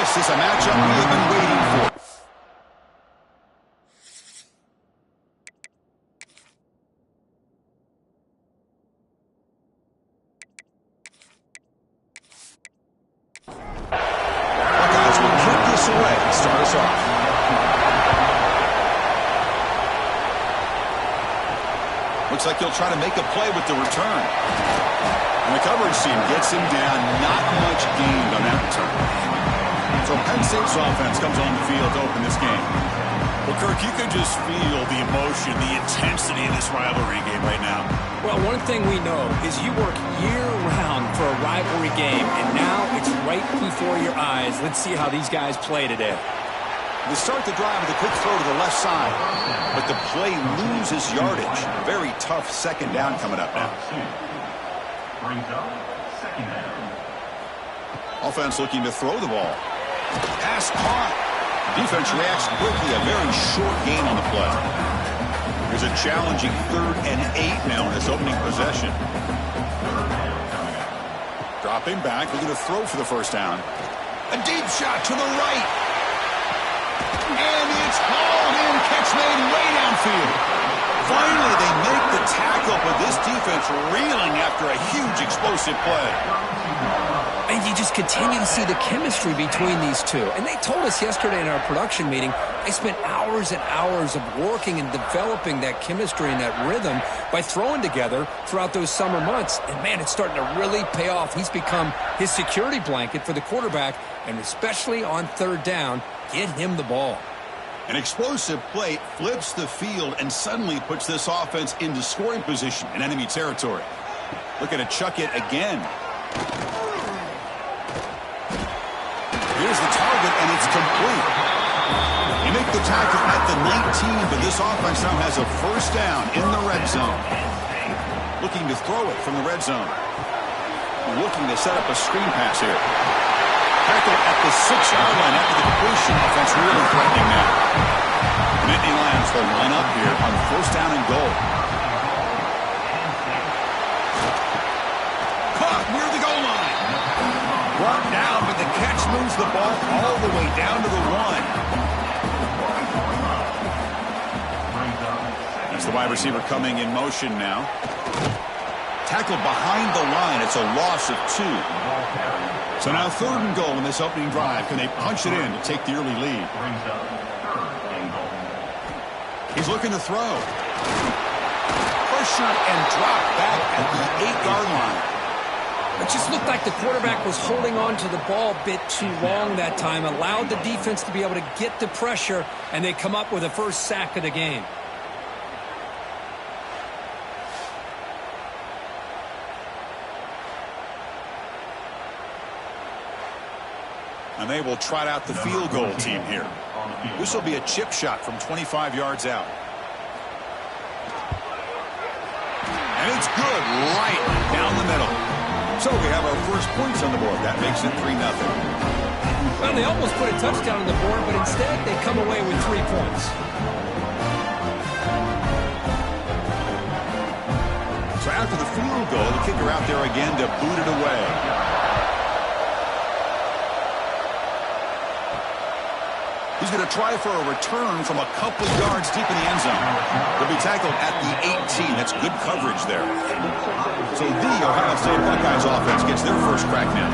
This is a matchup we have been waiting for. Buckeyes will kick this away to start us off. Looks like he'll try to make a play with the return. And the coverage team gets him down. Not much gained on that return. So Penn State's offense comes on the field to open this game. Well, Kirk, you can just feel the emotion, the intensity in this rivalry game right now. Well, one thing we know is you work year-round for a rivalry game, and now it's right before your eyes. Let's see how these guys play today. They start the drive with a quick throw to the left side, but the play loses yardage. Very tough second down coming up now. Offense looking to throw the ball. Pass caught. Defense reacts quickly. A very short gain on the play. There's a challenging 3rd and 8 now in this opening possession. Dropping back, looking to throw for the first down. A deep shot to the right. And it's hauled in. Catch made way downfield. Finally, they make the tackle, but this defense reeling after a huge explosive play. And you just continue to see the chemistry between these two. And they told us yesterday in our production meeting, they spent hours and hours of working and developing that chemistry and that rhythm by throwing together throughout those summer months. And, man, it's starting to really pay off. He's become his security blanket for the quarterback, and especially on 3rd down, get him the ball. An explosive play flips the field and suddenly puts this offense into scoring position in enemy territory. Looking to chuck it again. Here's the target, and it's complete. You make the tackle at the 19, but this offense now has a first down in the red zone. Looking to throw it from the red zone. Looking to set up a screen pass here. Tackle at the 6-yard line after the completion. Offense really threatening now. Nittany Lions will line up here on 1st down and goal. Caught near the goal line. Brought down, but the catch moves the ball all the way down to the 1. That's the wide receiver coming in motion now. Tackled behind the line. It's a loss of 2. So now 3rd and goal in this opening drive. Can they punch it in to take the early lead? He's looking to throw. Pressure and drop back at the 8-yard line. It just looked like the quarterback was holding on to the ball a bit too long that time, allowed the defense to be able to get the pressure, and they come up with a first sack of the game. And they will trot out the field goal team here. This will be a chip shot from 25 yards out. And it's good right down the middle. So we have our first points on the board. That makes it 3-0. Well, they almost put a touchdown on the board, but instead they come away with 3 points. So after the field goal, the kicker out there again to boot it away. He's going to try for a return from a couple yards deep in the end zone. He'll be tackled at the 18. That's good coverage there. So the Ohio State Buckeyes offense gets their first crack now.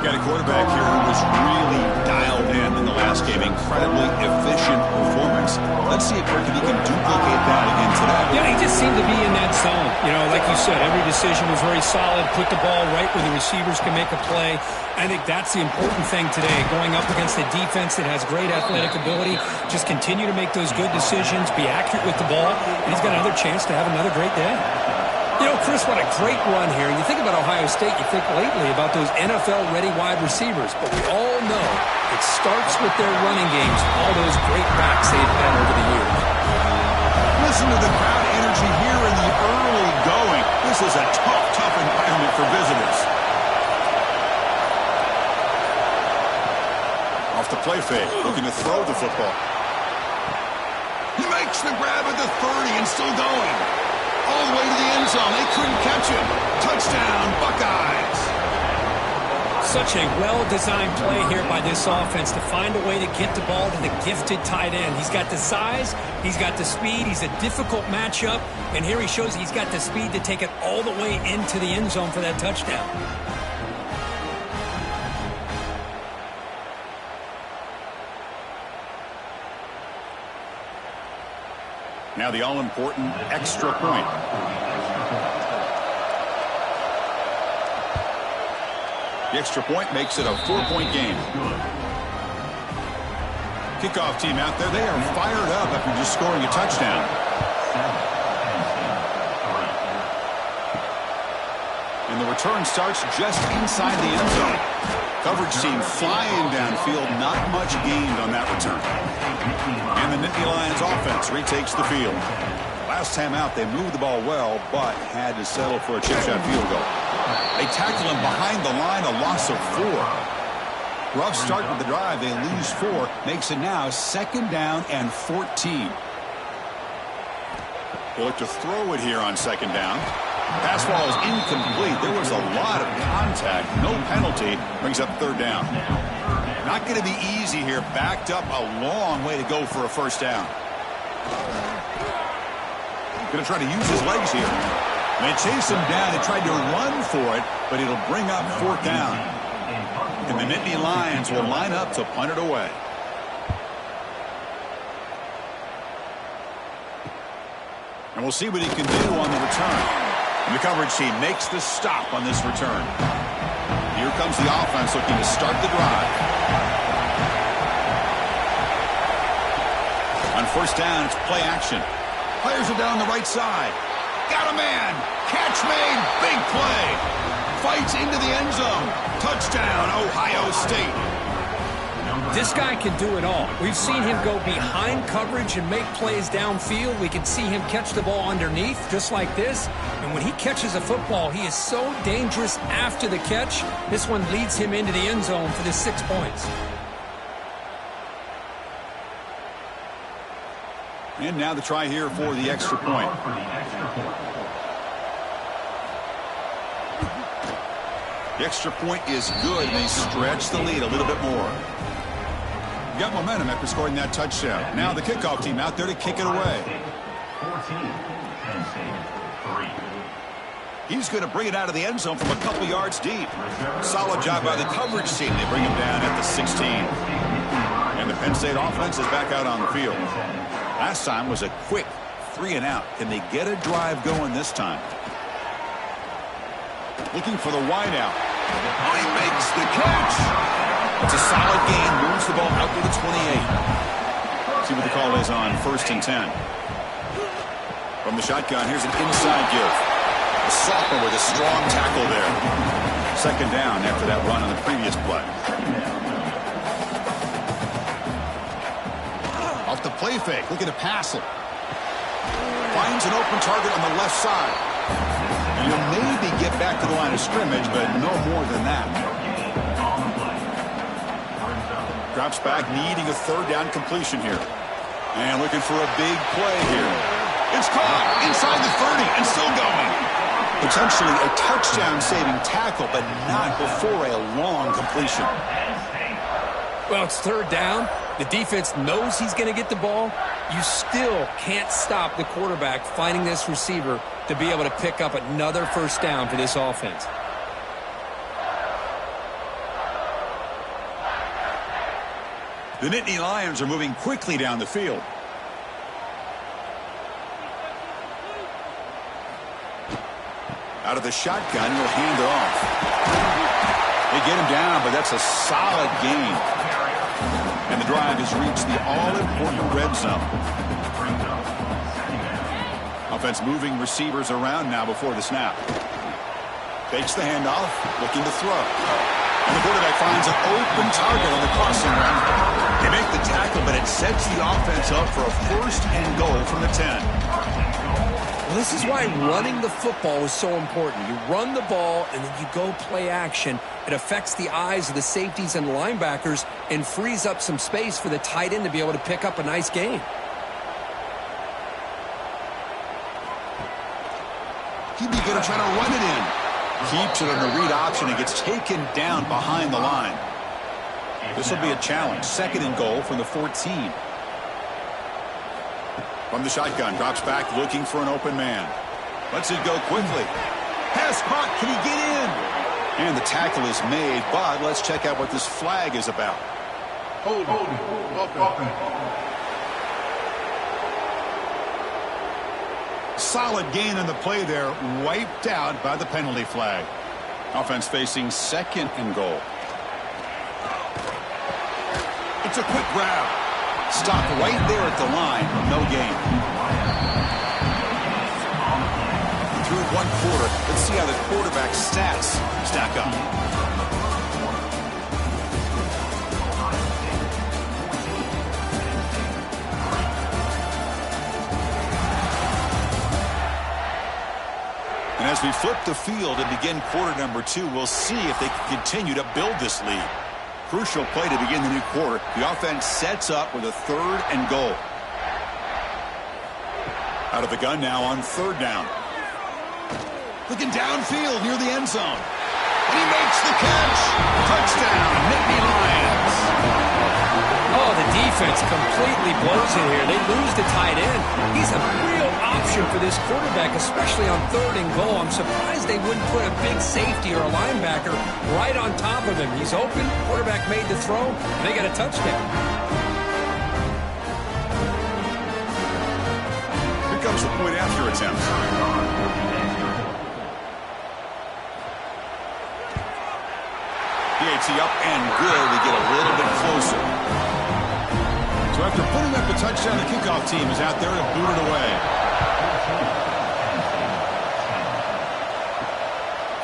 Got a quarterback here who was really dialed in the last game. Incredibly efficient performance. Let's see if he can duplicate that again today. Yeah, he just seemed to be in that zone. You know, like you said, every decision was very solid. Put the ball right where the receivers can make a play. I think that's the important thing today. Going up against a defense that has great athletic ability. Just continue to make those good decisions. Be accurate with the ball. And he's got another chance to have another great day. You know, Chris, what a great run here. You think about Ohio State, you think lately about those NFL-ready wide receivers. But we all know it starts with their running games, all those great backs they've had over the years. Listen to the crowd energy here in the early going. This is a tough environment for visitors. Off the play fake, looking to throw the football. He makes the grab at the 30 and still going. All the way to the end zone. They couldn't catch him. Touchdown, Buckeyes. Such a well-designed play here by this offense to find a way to get the ball to the gifted tight end. He's got the size, he's got the speed, he's a difficult matchup, and here he shows he's got the speed to take it all the way into the end zone for that touchdown. Now the all-important extra point. The extra point makes it a 4-point game. Kickoff team out there, they are fired up after just scoring a touchdown. And the return starts just inside the end zone. Coverage team flying downfield, not much gained on that return. And the Nittany Lions offense retakes the field. Last time out, they moved the ball well, but had to settle for a chip shot field goal. They tackle him behind the line, a loss of 4. Rough start with the drive, they lose 4. Makes it now 2nd down and 14. They look to throw it here on 2nd down. Pass ball is incomplete. There was a lot of contact. No penalty. Brings up 3rd down. Not going to be easy here. Backed up a long way to go for a 1st down. Going to try to use his legs here. They chase him down. They tried to run for it, but it'll bring up 4th down. And the Nittany Lions will line up to punt it away. And we'll see what he can do on the return. And the coverage team makes the stop on this return. Here comes the offense looking to start the drive. On 1st down, it's play action. Fires it down the right side. Got a man. Catch made. Big play. Fights into the end zone. Touchdown, Ohio State. This guy can do it all. We've seen him go behind coverage and make plays downfield. We can see him catch the ball underneath, just like this. And when he catches a football, he is so dangerous after the catch. This one leads him into the end zone for the 6 points. And now the try here for the extra point. The extra point is good. They stretch the lead a little bit more. Got momentum after scoring that touchdown. Now the kickoff team out there to kick it away. He's going to bring it out of the end zone from a couple yards deep. Solid job by the coverage team. They bring him down at the 16. And the Penn State offense is back out on the field. Last time was a quick 3-and-out. Can they get a drive going this time? Looking for the wideout. Oh, he makes the catch. It's a solid gain. Moves the ball out to the 28. See what the call is on 1st and 10. From the shotgun, here's an inside give. A sophomore with a strong tackle there. 2nd down after that run on the previous play. Off the play fake, looking to pass it. Finds an open target on the left side. And he'll maybe get back to the line of scrimmage, but no more than that. Drops back, needing a 3rd down completion here. And looking for a big play here. It's caught inside the 30 and still going. Potentially a touchdown-saving tackle, but not before a long completion. Well, it's 3rd down. The defense knows he's going to get the ball. You still can't stop the quarterback finding this receiver to be able to pick up another 1st down for this offense. The Nittany Lions are moving quickly down the field. Out of the shotgun, he'll hand it off. They get him down, but that's a solid gain. And the drive has reached the all-important red zone. Offense moving receivers around now before the snap. Takes the handoff, looking to throw. And the quarterback finds an open target on the crossing route. They make the tackle, but it sets the offense up for a 1st and goal from the 10. Well, this is why running the football is so important. You run the ball, and then you go play action. It affects the eyes of the safeties and linebackers and frees up some space for the tight end to be able to pick up a nice gain. He'd be going to try to run it in. Keeps it on the read option and gets taken down behind the line. This will be a challenge. 2nd and goal from the 14. From the shotgun, drops back looking for an open man. Lets it go quickly. Pass caught. Can he get in? And the tackle is made, but let's check out what this flag is about. Hold. Solid gain on the play there, wiped out by the penalty flag. Offense facing 2nd and goal. It's a quick grab. Stop right there at the line. No gain. Through 1 quarter, let's see how the quarterback's stats stack up. And as we flip the field and begin quarter number 2, we'll see if they can continue to build this lead. Crucial play to begin the new quarter. The offense sets up with a 3rd and goal. Out of the gun now on 3rd down. Looking downfield near the end zone. And he makes the catch. Touchdown, Nittany Lions. Oh, the defense completely blows it here. They lose the tight end. He's a real option for this quarterback, especially on 3rd and goal. I'm surprised they wouldn't put a big safety or a linebacker right on top of him. He's open. Quarterback made the throw, and they got a touchdown. Here comes the point after attempt. PAT up and good. We get a little bit closer. So after putting up a touchdown, the kickoff team is out there to boot it away.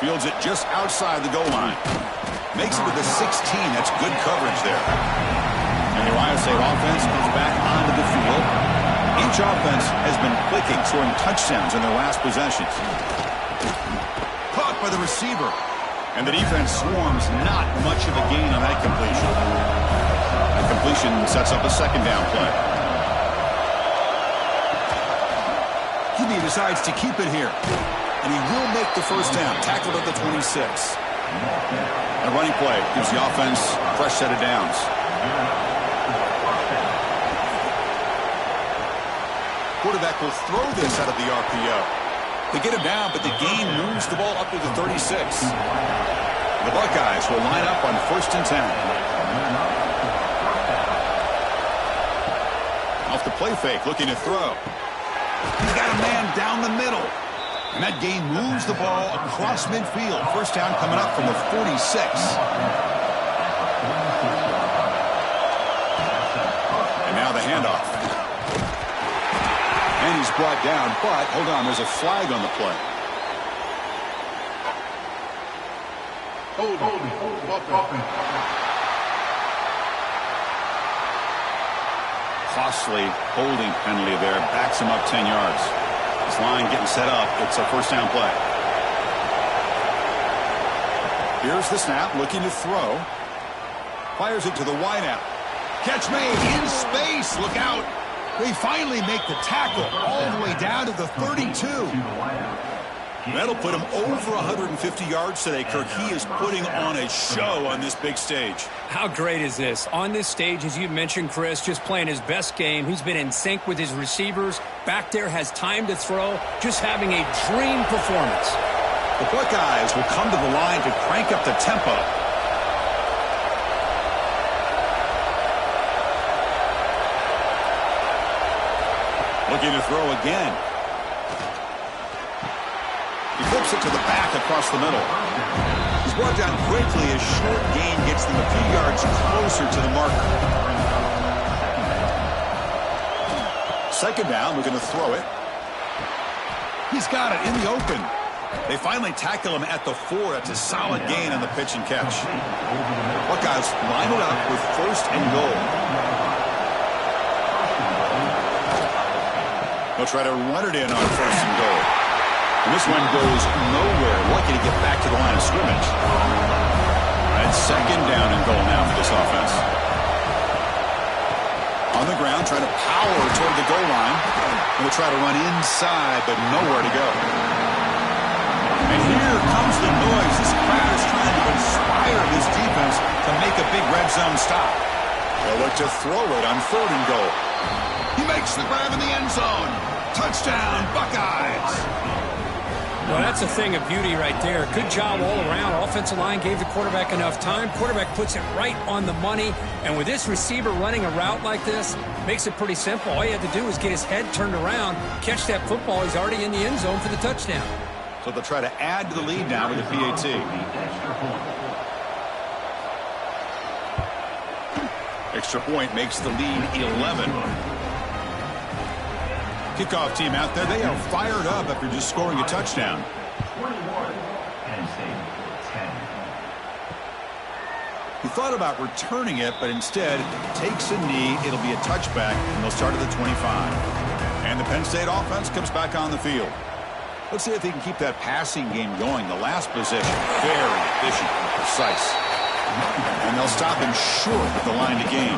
Fields it just outside the goal line. Makes it to the 16. That's good coverage there. And the Ohio State offense comes back onto the field. Each offense has been clicking, scoring touchdowns in their last possessions. Caught by the receiver. And the defense swarms, not much of a gain on that completion. That completion sets up a 2nd down play. He decides to keep it here. And he will make the 1st down. Tackled at the 26. A running play gives the offense a fresh set of downs. Quarterback will throw this out of the RPO. They get him down, but the gain moves the ball up to the 36. The Buckeyes will line up on 1st and 10. Off the play fake, looking to throw. He's got a man down the middle. And that gain moves the ball across midfield. 1st down coming up from the 46. And now the handoff. And he's brought down, but hold on, there's a flag on the play. Hold. Costly holding penalty there. Backs him up 10 yards. This line getting set up. It's a 1st down play. Here's the snap, looking to throw. Fires it to the wideout. Catch made in space. Look out. They finally make the tackle all the way down to the 32. That'll put him over 150 yards today, Kirk. He is putting on a show on this big stage. How great is this? On this stage, as you mentioned, Chris, just playing his best game. He's been in sync with his receivers. Back there, has time to throw. Just having a dream performance. The Buckeyes will come to the line to crank up the tempo. Looking to throw again. He flips it to the back across the middle. He's brought down quickly as short gain gets them a few yards closer to the marker. 2nd down, we're going to throw it. He's got it in the open. They finally tackle him at the 4. That's a solid gain on the pitch and catch. Buckeyes line it up with 1st and goal. They'll try to run it in on 1st and goal. And this one goes nowhere. Lucky to get back to the line of scrimmage. And 2nd down and goal now for this offense. On the ground, trying to power toward the goal line. And they'll try to run inside, but nowhere to go. And here comes the noise. This crowd is trying to inspire this defense to make a big red zone stop. They'll look to throw it on 3rd and goal. He makes the grab in the end zone. Touchdown, Buckeyes. Well, that's a thing of beauty right there. Good job all around. Offensive line gave the quarterback enough time. Quarterback puts it right on the money. And with this receiver running a route like this, makes it pretty simple. All you had to do was get his head turned around, catch that football. He's already in the end zone for the touchdown. So they'll try to add to the lead now with the PAT. Extra point makes the lead 11. Kickoff team out there, they are fired up after just scoring a touchdown. He thought about returning it, but instead takes a knee. It'll be a touchback, and they'll start at the 25. And the Penn State offense comes back on the field. Let's see if he can keep that passing game going. The last possession, very efficient and precise. And they'll stop him short at the line to gain.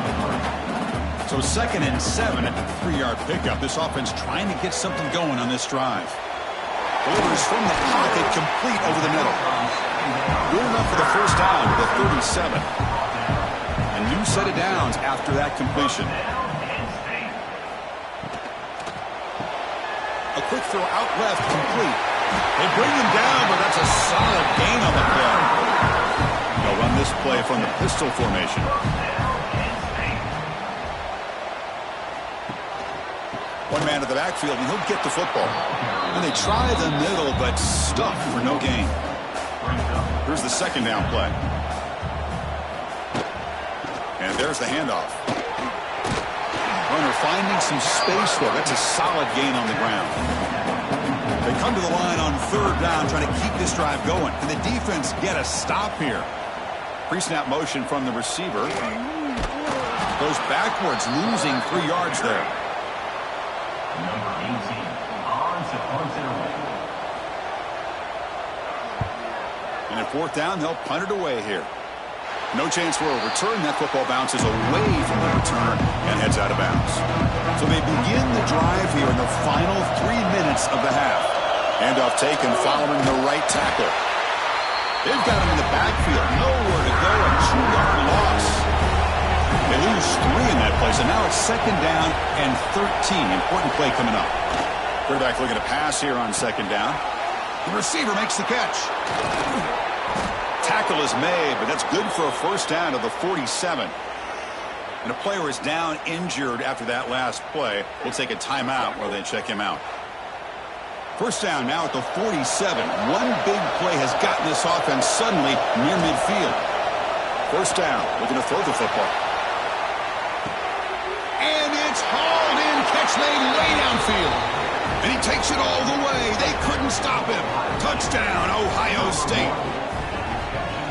So 2nd and 7 at the 3-yard pickup. This offense trying to get something going on this drive. Delivers from the pocket, complete over the middle. Good enough for the first down to the 37. A new set of downs after that completion. A quick throw out left, complete. They bring him down, but that's a solid gain on the play. They'll run this play from the pistol formation. One man at the backfield, and he'll get the football. And they try the middle, but stuffed for no gain. Here's the 2nd down play. And there's the handoff. Runner finding some space there. That's a solid gain on the ground. They come to the line on 3rd down, trying to keep this drive going. Can the defense get a stop here? Pre-snap motion from the receiver. Goes backwards, losing 3 yards there. Number 18, on to punt it away. And at 4th down, they'll punt it away here. No chance for a return. That football bounces away from the returner and heads out of bounds. So they begin the drive here in the final 3 minutes of the half. Handoff taken following the right tackle. They've got him in the backfield. Nowhere to go. A 2-yard loss. They lose 3 in that play, so now it's 2nd down and 13. Important play coming up. Quarterback looking to pass here on 2nd down. The receiver makes the catch. Tackle is made, but that's good for a first down to the 47. And a player is down injured after that last play. We'll take a timeout while they check him out. First down now at the 47. One big play has gotten this offense suddenly near midfield. First down, looking to throw the football. And it's hauled in, catch made way downfield. And he takes it all the way. They couldn't stop him. Touchdown, Ohio State.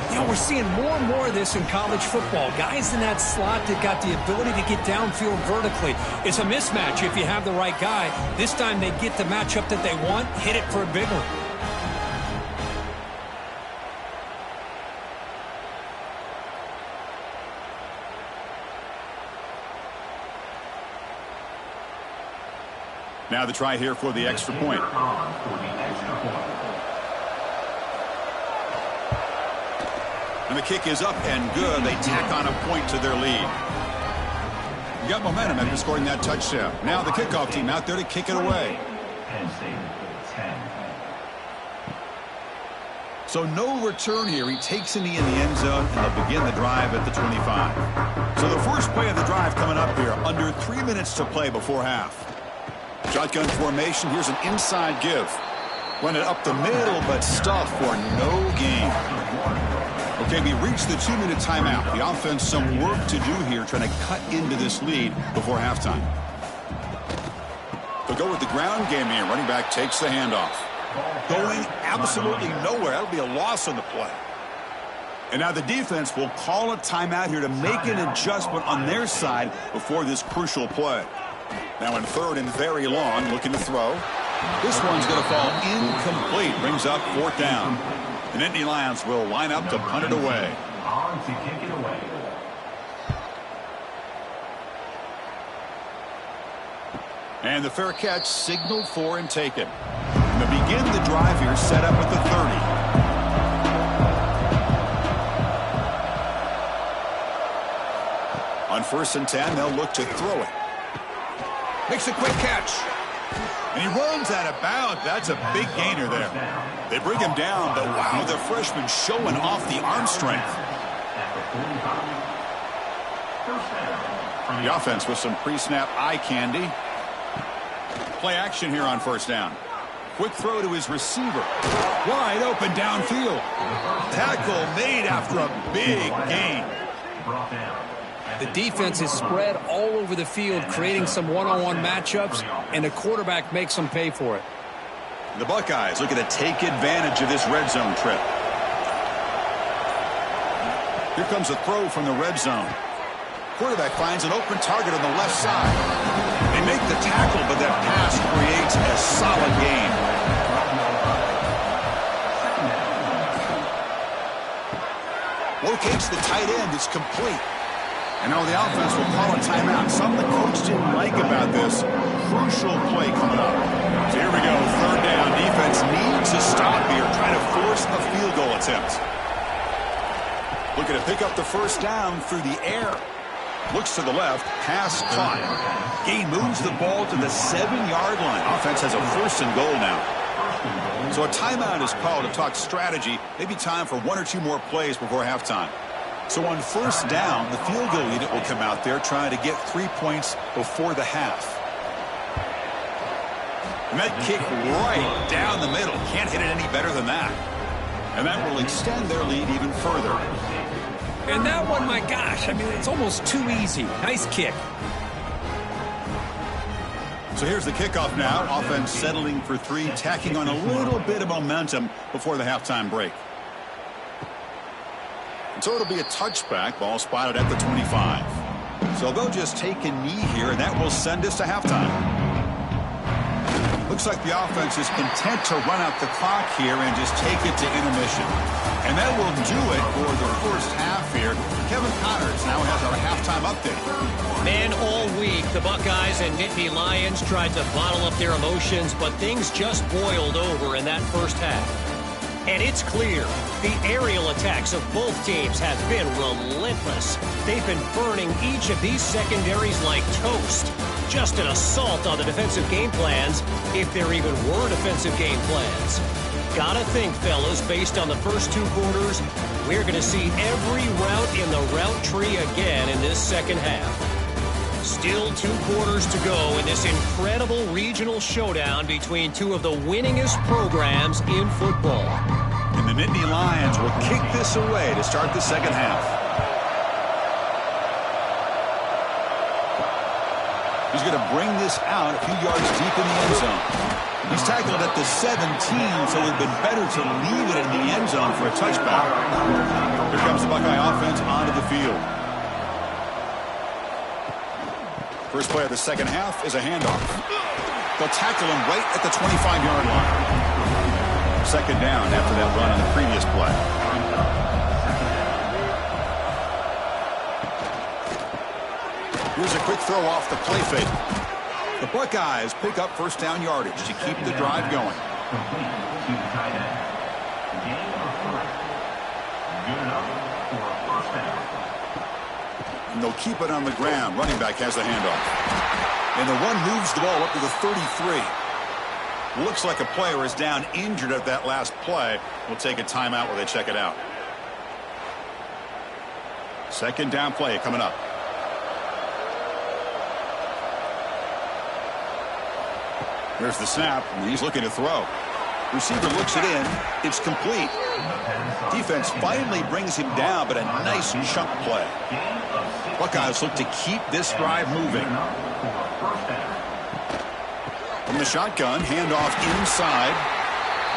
You know, we're seeing more and more of this in college football. Guys in that slot that got the ability to get downfield vertically. It's a mismatch if you have the right guy. This time they get the matchup that they want, hit it for a big one. Now the try here for the extra point. And the kick is up and good. They tack on a point to their lead. You got momentum after scoring that touchdown. Now the kickoff team out there to kick it away. So no return here. He takes a knee in the end zone, and they'll begin the drive at the 25. So the first play of the drive coming up here. Under 3 minutes to play before half. Shotgun formation. Here's an inside give. Run it up the middle, but stuffed for no gain. Okay, we reached the 2-minute timeout. The offense some work to do here, trying to cut into this lead before halftime. They'll go with the ground game here. Running back takes the handoff. Going absolutely nowhere. That'll be a loss on the play. And now the defense will call a timeout here to make an adjustment on their side before this crucial play. Now in 3rd and very long, looking to throw. This one's going to fall incomplete. Brings up 4th down. The Nittany Lions will line up to punt it away. On to kick it away. And the fair catch signaled for and taken. And they'll begin the drive here, set up at the 30. On 1st and 10, they'll look to throw it. Makes a quick catch. And he runs out of bounds. That's a big gainer there. They bring him down, but wow, the freshman showing off the arm strength. The offense with some pre-snap eye candy. Play action here on 1st down. Quick throw to his receiver. Wide open downfield. Tackle made after a big gain. The defense is spread all over the field, creating some one-on-one matchups, and the quarterback makes them pay for it. The Buckeyes looking to take advantage of this red zone trip. Here comes a throw from the red zone. Quarterback finds an open target on the left side. They make the tackle, but that pass creates a solid gain. Locates the tight end. It's complete. And now the offense will call a timeout. Something the coach didn't like about this. Crucial play coming up. So here we go. 3rd down. Defense needs a stop here. Trying to force a field goal attempt. Looking to pick up the 1st down through the air. Looks to the left. Pass caught. Gain moves the ball to the 7-yard line. Offense has a 1st and goal now. So a timeout is called to talk strategy. Maybe time for 1 or 2 more plays before halftime. So on 1st down, the field goal unit will come out there trying to get 3 points before the half. And that kick right down the middle. Can't hit it any better than that. And that will extend their lead even further. And that one, my gosh, I mean, it's almost too easy. Nice kick. So here's the kickoff now. Offense settling for 3, tacking on a little bit of momentum before the halftime break. So it'll be a touchback. Ball spotted at the 25. So they'll just take a knee here, and that will send us to halftime. Looks like the offense is content to run out the clock here and just take it to intermission. And that will do it for the 1st half here. Kevin Connors now has our halftime update. Man, all week, the Buckeyes and Nittany Lions tried to bottle up their emotions, but things just boiled over in that 1st half. And it's clear, the aerial attacks of both teams have been relentless. They've been burning each of these secondaries like toast. Just an assault on the defensive game plans, if there even were defensive game plans. Gotta think, fellas, based on the first 2 quarters, we're going to see every route in the route tree again in this 2nd half. Still 2 quarters to go in this incredible regional showdown between 2 of the winningest programs in football. And the Nittany Lions will kick this away to start the 2nd half. He's going to bring this out a few yards deep in the end zone. He's tackled at the 17, so it would have been better to leave it in the end zone for a touchback. Here comes the Buckeye offense onto the field. First play of the 2nd half is a handoff. They'll tackle him right at the 25-yard line. 2nd down after that run on the previous play. Here's a quick throw off the play fake. The Buckeyes pick up 1st down yardage to keep the drive going. And they'll keep it on the ground. Running back has the handoff. And the one moves the ball up to the 33. Looks like a player is down injured at that last play. We'll take a timeout while they check it out. 2nd down play coming up. There's the snap, and he's looking to throw. Receiver looks it in. It's complete. Defense finally brings him down, but a nice chunk play. Buckeyes look to keep this drive moving. From the shotgun, handoff inside.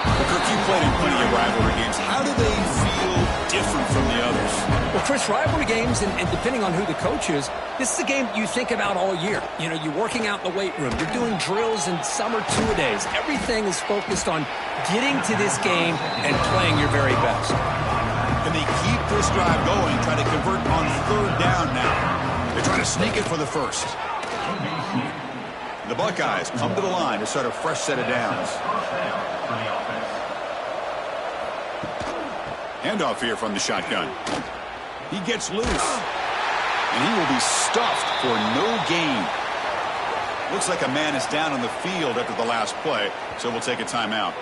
Kirk, you played in plenty of rivalry games. How do they feel different from the others? Well, Chris, rivalry games, and depending on who the coach is, this is a game you think about all year. You know, you're working out in the weight room. You're doing drills and summer two-a-days. Everything is focused on getting to this game and playing your very best. Can they keep this drive going, try to convert on 3rd down now? They're trying to sneak it for the 1st. The Buckeyes come to the line to start a fresh set of downs. Handoff here from the shotgun. He gets loose. And he will be stuffed for no gain. Looks like a man is down on the field after the last play, so we'll take a timeout.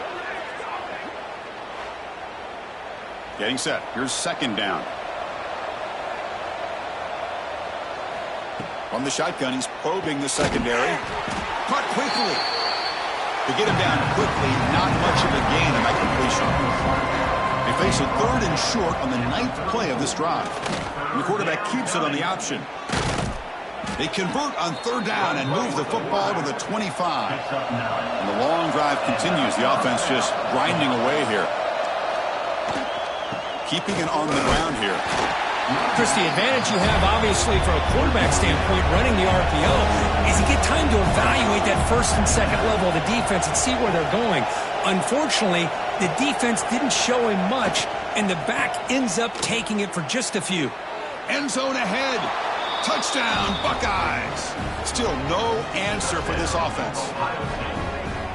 Getting set. Here's second down. From the shotgun, he's probing the secondary. Caught quickly. To get him down quickly, not much of a gain on that completion. They face a third and short on the 9th play of this drive. And the quarterback keeps it on the option. They convert on third down and move the football to the 25. And the long drive continues. The offense just grinding away here. Keeping it on the ground here. Chris, the advantage you have, obviously, from a quarterback standpoint, running the RPO, is you get time to evaluate that first and second level of the defense and see where they're going. Unfortunately, the defense didn't show him much, and the back ends up taking it for just a few. End zone ahead. Touchdown, Buckeyes. Still no answer for this offense.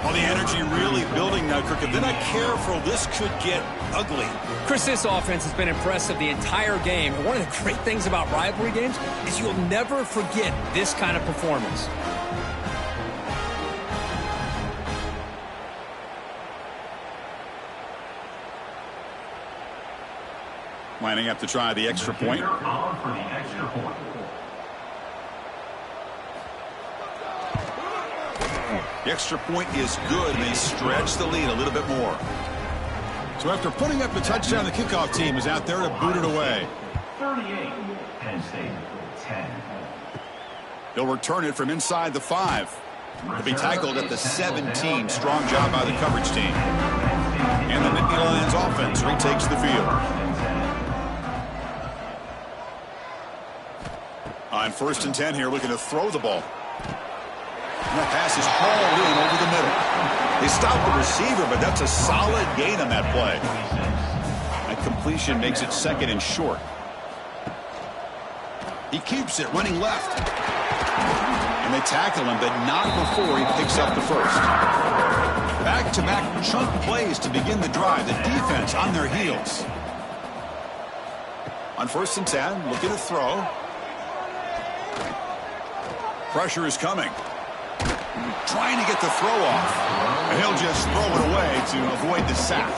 Well, the energy really building now, Kirk. If they're not careful, this could get ugly. Chris, this offense has been impressive the entire game. And one of the great things about rivalry games is you'll never forget this kind of performance. Lining up to try the extra point. The extra point is good, and they stretch the lead a little bit more. So after putting up the touchdown, the kickoff team is out there to boot it away. 38, Penn State, 10. They'll return it from inside the 5. They'll be tackled at the 17. Strong job by the coverage team. And the Nittany Lions offense retakes the field. On 1st and 10 here, looking to throw the ball. And that pass is hauled in over the middle. They stop the receiver, but that's a solid gain on that play. That completion makes it 2nd and short. He keeps it running left. And they tackle him, but not before he picks up the first. Back-to-back chunk plays to begin the drive. The defense on their heels. On 1st and 10, looking to throw. Pressure is coming. Trying to get the throw off. And he'll just throw it away to avoid the sack.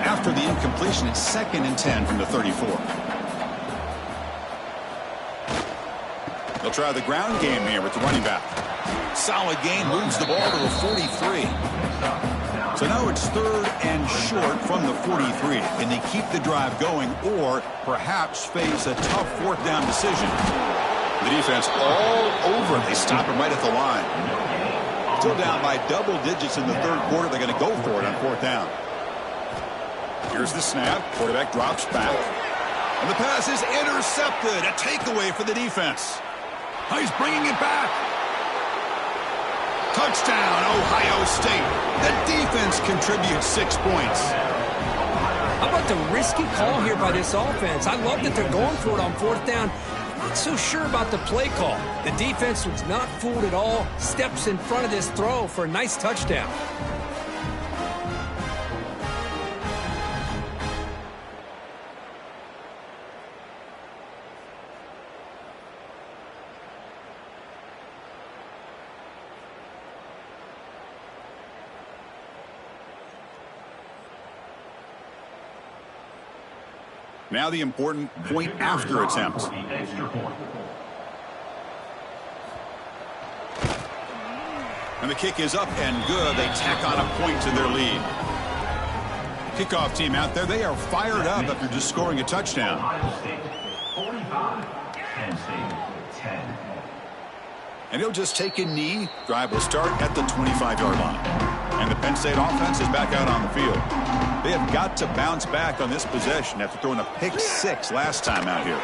After the incompletion, it's 2nd and 10 from the 34. They'll try the ground game here with the running back. Solid gain, moves the ball to the 43. So now it's 3rd and short from the 43. Can they keep the drive going or perhaps face a tough 4th down decision? The defense all over it. They stop him right at the line. Still down by double digits in the 3rd quarter. They're going to go for it on 4th down. Here's the snap. Quarterback drops back. And the pass is intercepted. A takeaway for the defense. He's bringing it back. Touchdown, Ohio State. The defense contributes 6 points. How about the risky call here by this offense? I love that they're going for it on 4th down. Not so sure about the play call. The defense was not fooled at all. Steps in front of this throw for a nice touchdown. Now the important point after attempt. And the kick is up and good. They tack on a point to their lead. Kickoff team out there, they are fired up after just scoring a touchdown. 45, Penn State, 10. And he'll just take a knee. Drive will start at the 25-yard line. And the Penn State offense is back out on the field. They have got to bounce back on this possession after throwing a pick 6 last time out here.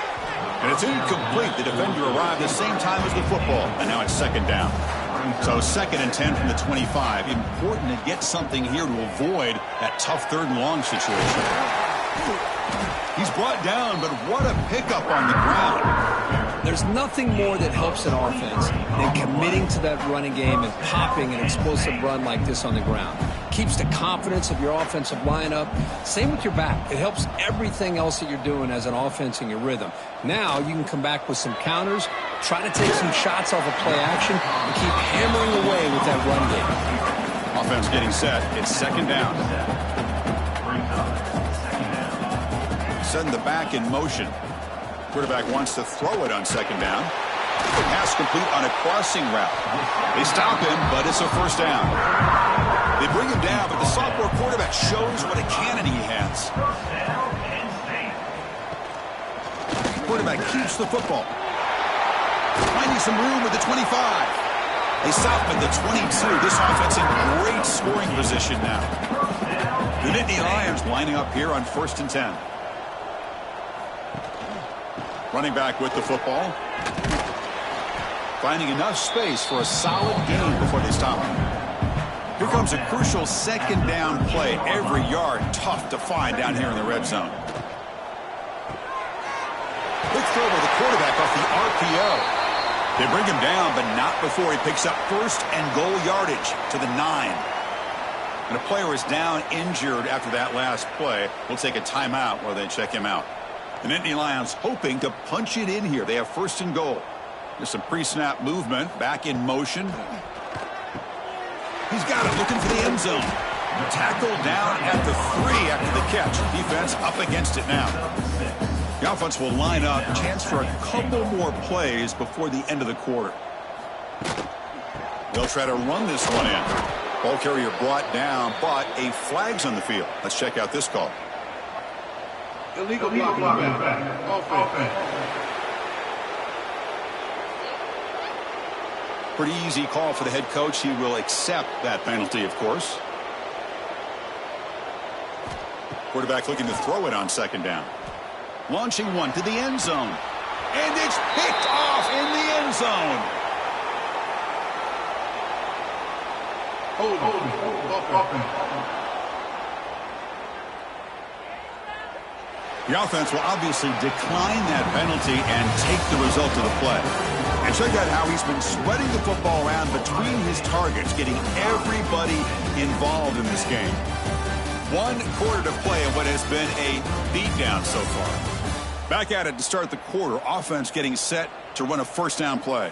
And it's incomplete. The defender arrived the same time as the football. And now it's 2nd down. So 2nd and 10 from the 25. Important to get something here to avoid that tough 3rd and long situation. He's brought down, but what a pickup on the ground. There's There's nothing more that helps an offense than committing to that running game and popping an explosive run like this on the ground. Keeps the confidence of your offensive lineup. Same with your back. It helps everything else that you're doing as an offense in your rhythm. Now you can come back with some counters, try to take some shots off of play action, and keep hammering away with that run game. Offense getting set. It's second down. Send the back in motion. Quarterback wants to throw it on second down. Pass complete on a crossing route. They stop him, but it's a first down. They bring him down, but the sophomore quarterback shows what a cannon he has. Quarterback keeps the football. Finding some room with the 25. They stop him at the 22. This offense in great scoring position now. The Nittany Lions lining up here on 1st and 10. Running back with the football. Finding enough space for a solid gain before they stop him. Here comes a crucial second down play. Every yard tough to find down here in the red zone. Quick throw to the quarterback off the RPO. They bring him down, but not before he picks up 1st and goal yardage to the 9. And a player is down injured after that last play. We'll take a timeout while they check him out. The Nittany Lions hoping to punch it in here. They have 1st and goal. There's some pre-snap movement. Back in motion. He's got it, looking for the end zone. Tackle down at the 3 after the catch. Defense up against it now. The offense will line up. Chance for a couple more plays before the end of the quarter. They'll try to run this one in. Ball carrier brought down, but a flag's on the field. Let's check out this call. Illegal block. Offense. Pretty easy call for the head coach. He will accept that penalty, of course. Quarterback looking to throw it on second down. Launching one to the end zone. And it's picked off in the end zone. Offense. The offense will obviously decline that penalty and take the result of the play. And check out how he's been spreading the football around between his targets, getting everybody involved in this game. 1 quarter to play in what has been a beatdown so far. Back at it to start the quarter. Offense getting set to run a first down play.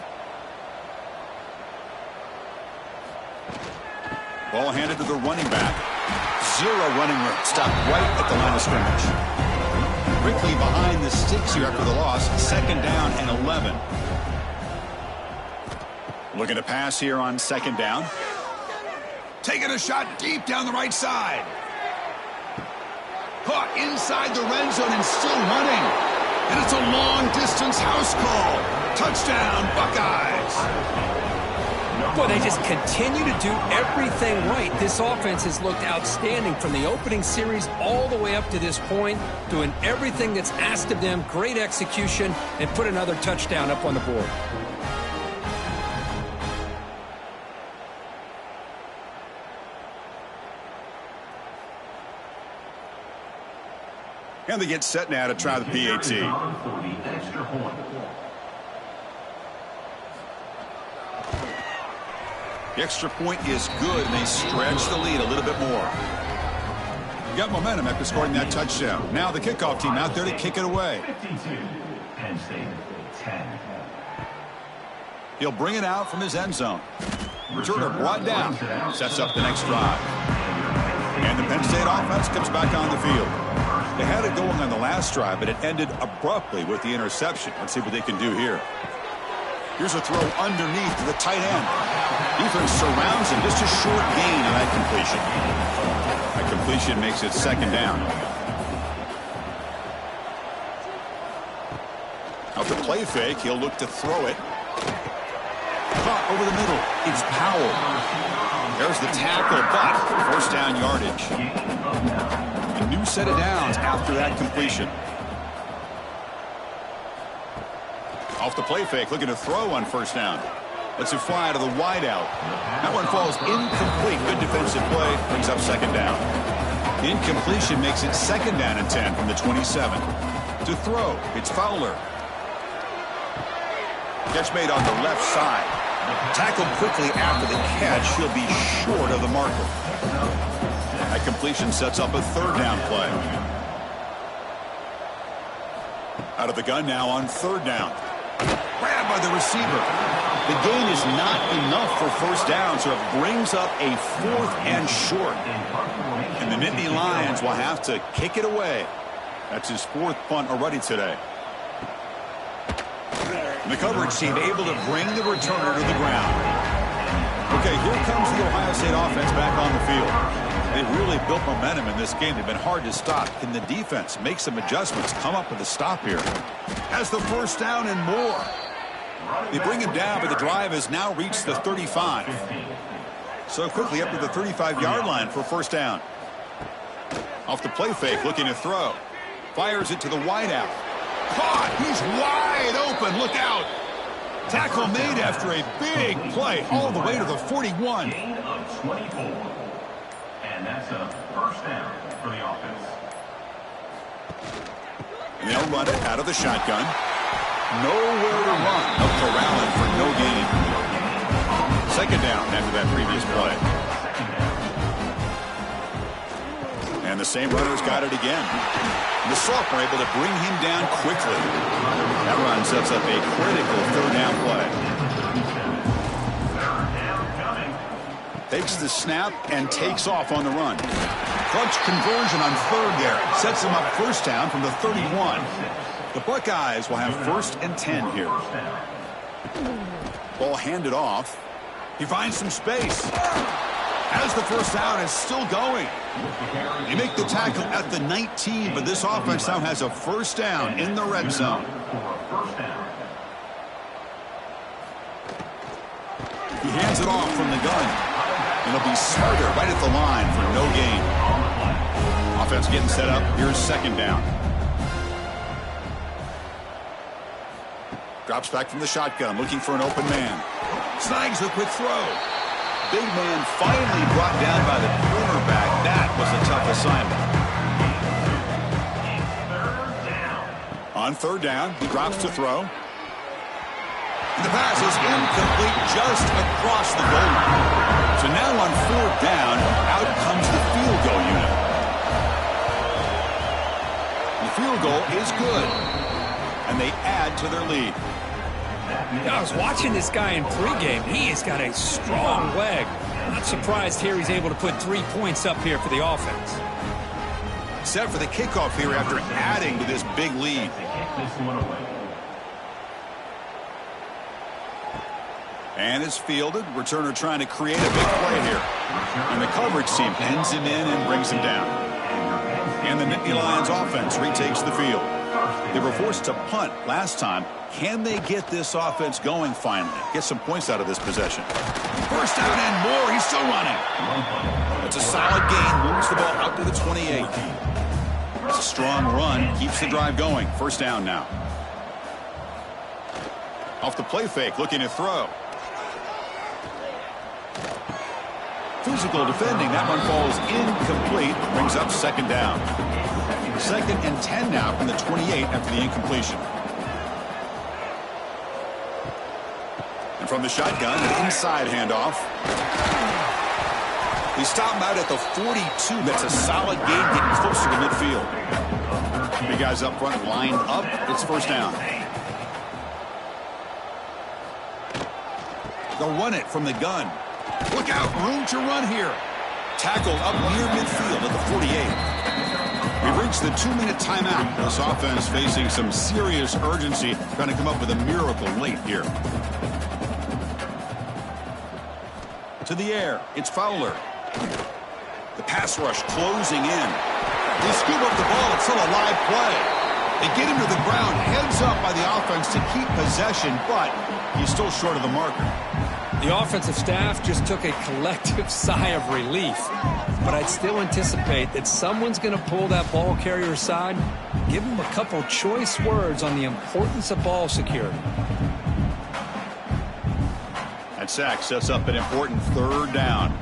Ball handed to the running back. 0 running room. Stopped right at the line of scrimmage. Quickly behind the sticks here after the loss. Second down and 11. Looking to pass here on second down. Taking a shot deep down the right side. Caught inside the red zone and still running. And it's a long-distance house call. Touchdown, Buckeyes. Boy, they just continue to do everything right. This offense has looked outstanding from the opening series all the way up to this point, doing everything that's asked of them, great execution, and put another touchdown up on the board. And they get set now to try the PAT. The extra point is good, and they stretch the lead a little bit more. Got momentum after scoring that touchdown. Now the kickoff team out there to kick it away. 52, Penn State, 10. He'll bring it out from his end zone. Returner brought down. Sets up the next drive. And the Penn State offense comes back on the field. They had it going on the last drive, but it ended abruptly with the interception. Let's see what they can do here. Here's a throw underneath to the tight end. Defense surrounds him. Just a short gain on that completion. That completion makes it second down. Out the play fake, he'll look to throw it. Caught over the middle. It's Powell. There's the tackle, but first down yardage. A new set of downs after that completion. Off the play fake, looking to throw on first down. Lets it fly to the wideout. That one falls incomplete. Good defensive play. Brings up second down. Incompletion makes it second down and 10 from the 27. To throw, it's Fowler. Catch made on the left side. Tackled quickly after the catch. He'll be short of the marker. That completion sets up a third down play. Out of the gun now on third down. Grabbed by the receiver. The gain is not enough for first down, so it brings up a 4th and short. And the Nittany Lions will have to kick it away. That's his 4th punt already today. And the coverage team able to bring the returner to the ground. Okay, here comes the Ohio State offense back on the field. They've really built momentum in this game. They've been hard to stop. Can the defense make some adjustments, come up with a stop here? Has the first down and more. They bring him down, but the drive has now reached the 35. So quickly up to the 35-yard line for first down. Off the play fake, looking to throw. Fires it to the wideout. Caught! He's wide open. Look out! Tackle made after a big play all the way to the 41. Gain of 24. And that's a first down for the offense. And they'll run it out of the shotgun. Nowhere to run. Up to Rowland for no gain. Second down after that previous play. And the same runner's got it again. The sophomore able to bring him down quickly. That run sets up a critical third down play. Takes the snap and takes off on the run. Clutch conversion on third there. Sets him up first down from the 31. The Buckeyes will have 1st and 10 here. Ball handed off. He finds some space. As the first down is still going. They make the tackle at the 19, but this offense now has a first down in the red zone. He hands it off from the gun. It'll be Smarter right at the line for no gain. Offense getting set up. Here's second down. Drops back from the shotgun, looking for an open man. Snags the quick throw. Big man finally brought down by the cornerback. That was a tough assignment. On third down, he drops to throw. And the pass is incomplete just across the goal line. So now on fourth down, out comes the field goal unit. The field goal is good. And they add to their lead. I was watching this guy in pregame. He has got a strong leg. Not surprised here he's able to put 3 points up here for the offense. Set for the kickoff here after adding to this big lead. And it's fielded. Returner trying to create a big play here. And the coverage team pins him in and brings him down. And the Nittany Lions offense retakes the field. They were forced to punt last time. Can they get this offense going finally? Get some points out of this possession. First down and more. He's still running. That's a solid gain. Moves the ball out to the 28. It's a strong run. Keeps the drive going. First down now. Off the play fake. Looking to throw. Physical defending. That one falls incomplete. Brings up second down. Second and 10 now from the 28 after the incompletion. And from the shotgun, an inside handoff. He stopped out at the 42. That's a solid gain, getting closer to midfield. Big guys up front lined up. It's first down. They'll run it from the gun. Look out, room to run here. Tackled up near midfield at the 48. We've reached the 2-minute timeout. This offense facing some serious urgency, trying to come up with a miracle late here. To the air, it's Fowler. The pass rush closing in. They scoop up the ball. It's still a live play. They get him to the ground, heads up by the offense to keep possession, but he's still short of the marker. The offensive staff just took a collective sigh of relief. But I'd still anticipate that someone's going to pull that ball carrier aside, give him a couple choice words on the importance of ball security. That sack sets up an important third down.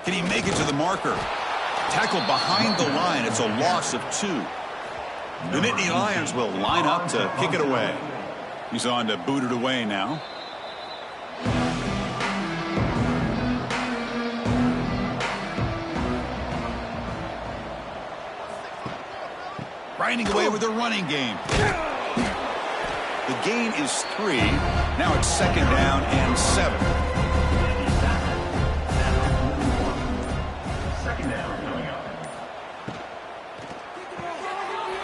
Can he make it to the marker? Tackled behind the line. It's a loss of 2. The Nittany Lions will line up to kick it away. He's on to boot it away now. Grinding away with their running game. The gain is 3. Now it's 2nd down and 7. Second down coming up.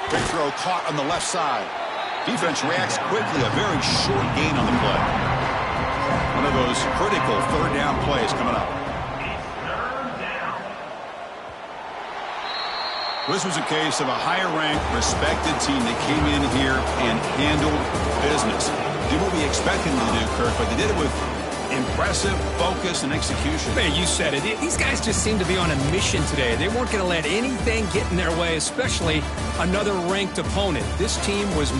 Quick throw caught on the left side. Defense reacts quickly. A very short gain on the play. One of those critical 3rd down plays coming up. This was a case of a higher-ranked, respected team that came in here and handled business. Did what we expected them to do, Kirk, but they did it with impressive focus and execution. Hey, you said it. These guys just seem to be on a mission today. They weren't going to let anything get in their way, especially another ranked opponent. This team was